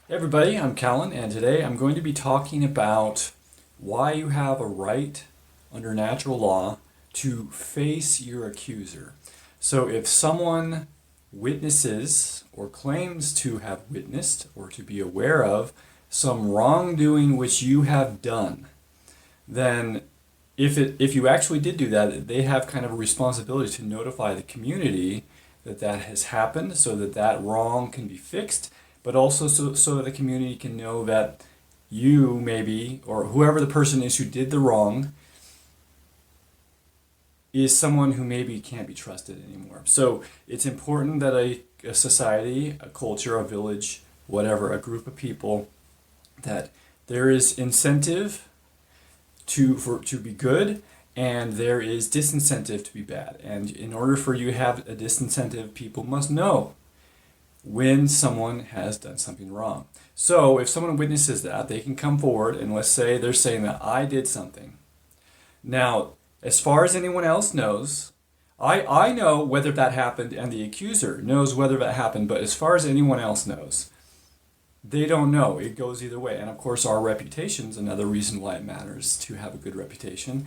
Hey everybody, I'm Cahlen, and today I'm going to be talking about why you have a right under natural law to face your accuser. So if someone witnesses or claims to have witnessed or to be aware of some wrongdoing which you have done, then if you actually did do that, they have kind of a responsibility to notify the community that that has happened so that that wrong can be fixed, but also so that the community can know that you maybe, or whoever the person is who did the wrong, is someone who maybe can't be trusted anymore. So it's important that a society, a culture, a village, whatever, a group of people, that there is incentive to be good, and there is disincentive to be bad. And in order for you to have a disincentive, people must know when someone has done something wrong. So if someone witnesses that, they can come forward and let's say they're saying that I did something. Now, as far as anyone else knows, I know whether that happened and the accuser knows whether that happened, but as far as anyone else knows, they don't know. It goes either way. And of course, our reputation's another reason why it matters to have a good reputation.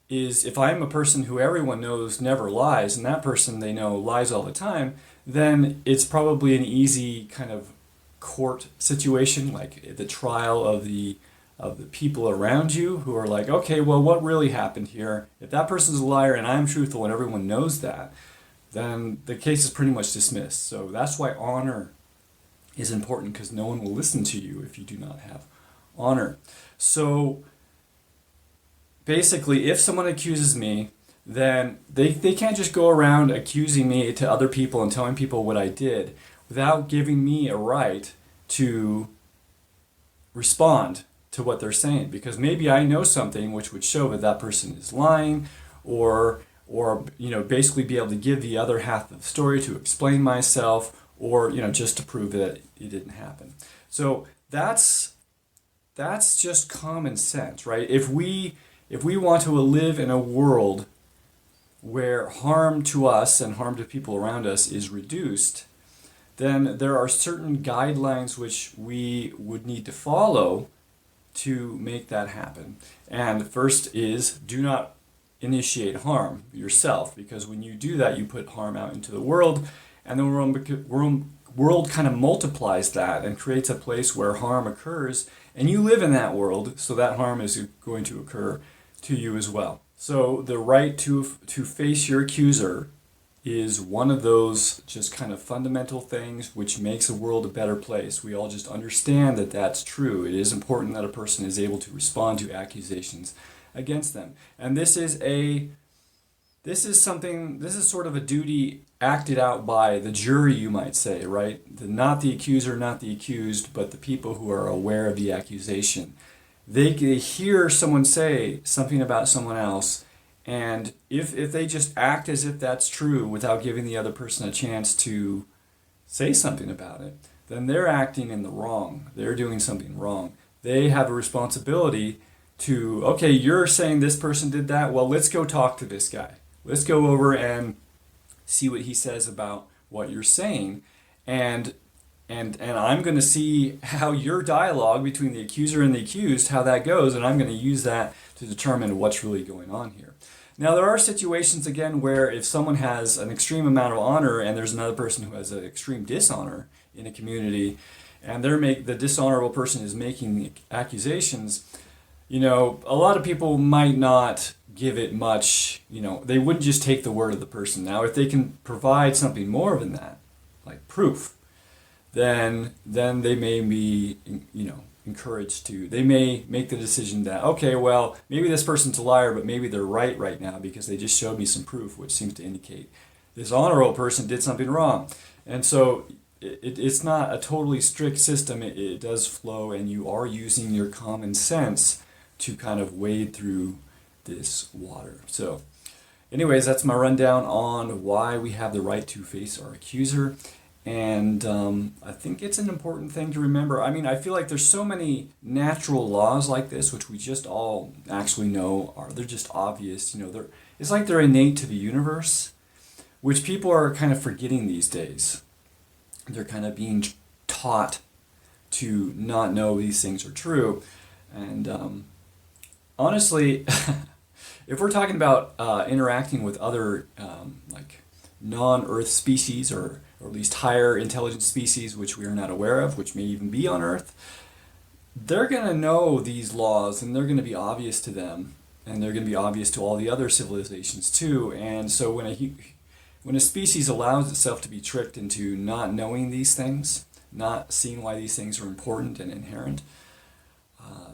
Is if I'm a person who everyone knows never lies, and that person they know lies all the time, then it's probably an easy kind of court situation, like the trial of the people around you who are like, okay, well, what really happened here? If that person's a liar and I'm truthful and everyone knows that, then the case is pretty much dismissed. So that's why honor is important, because no one will listen to you if you do not have honor. So basically, if someone accuses me, then they can't just go around accusing me to other people and telling people what I did without giving me a right to respond to what they're saying, because maybe I know something which would show that that person is lying, or basically be able to give the other half of the story to explain myself, or just to prove that it didn't happen. So that's just common sense, right? If we want to live in a world where harm to us and harm to people around us is reduced, then there are certain guidelines which we would need to follow to make that happen. And first is, do not initiate harm yourself, because when you do that, you put harm out into the world, and the world kind of multiplies that and creates a place where harm occurs, and you live in that world, so that harm is going to occur to you as well. So the right to face your accuser is one of those just kind of fundamental things which makes the world a better place. We all just understand that that's true. It is important that a person is able to respond to accusations against them. And this is sort of a duty acted out by the jury, you might say, right? Not the accuser, not the accused, but the people who are aware of the accusation. They hear someone say something about someone else, and if they just act as if that's true without giving the other person a chance to say something about it, then they're acting in the wrong. They're doing something wrong. They have a responsibility to, okay, you're saying this person did that, well, let's go talk to this guy. Let's go over and see what he says about what you're saying, and I'm going to see how your dialogue between the accuser and the accused, how that goes, and I'm going to use that to determine what's really going on here. Now, there are situations, again, where if someone has an extreme amount of honor and there's another person who has an extreme dishonor in a community, and the dishonorable person is making the accusations, a lot of people might not give it much, they wouldn't just take the word of the person. Now, if they can provide something more than that, like proof, then they may be, encouraged to, they may make the decision that, okay, well, maybe this person's a liar, but maybe they're right now because they just showed me some proof, which seems to indicate this honorable person did something wrong. And so it's not a totally strict system. It does flow, and you are using your common sense to kind of wade through this water. So anyways, that's my rundown on why we have the right to face our accuser. And I think it's an important thing to remember. I mean, I feel like there's so many natural laws like this, which we just all actually know they're just obvious. It's like they're innate to the universe, which people are kind of forgetting these days. They're kind of being taught to not know these things are true. And honestly, if we're talking about interacting with other like non-Earth species, or at least higher intelligent species which we are not aware of, which may even be on Earth, they're going to know these laws, and they're going to be obvious to them, and they're going to be obvious to all the other civilizations too. And so when a species allows itself to be tricked into not knowing these things, not seeing why these things are important and inherent,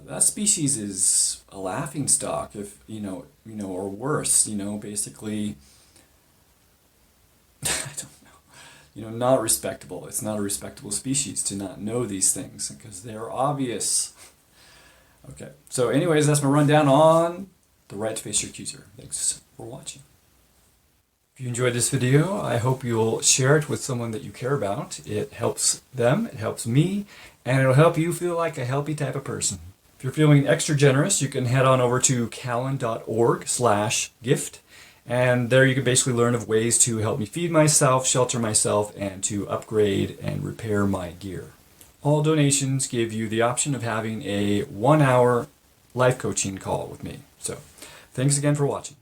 that species is a laughing stock, if or worse, basically, I don't know, not respectable. It's not a respectable species to not know these things because they're obvious. Okay, so anyways, that's my rundown on the right to face your accuser. Thanks for watching. If you enjoyed this video, I hope you'll share it with someone that you care about. It helps them, it helps me, and it'll help you feel like a healthy type of person. If you're feeling extra generous, you can head on over to cahlen.org/gift, and there you can basically learn of ways to help me feed myself, shelter myself, and to upgrade and repair my gear. All donations give you the option of having a 1-hour life coaching call with me. So, thanks again for watching.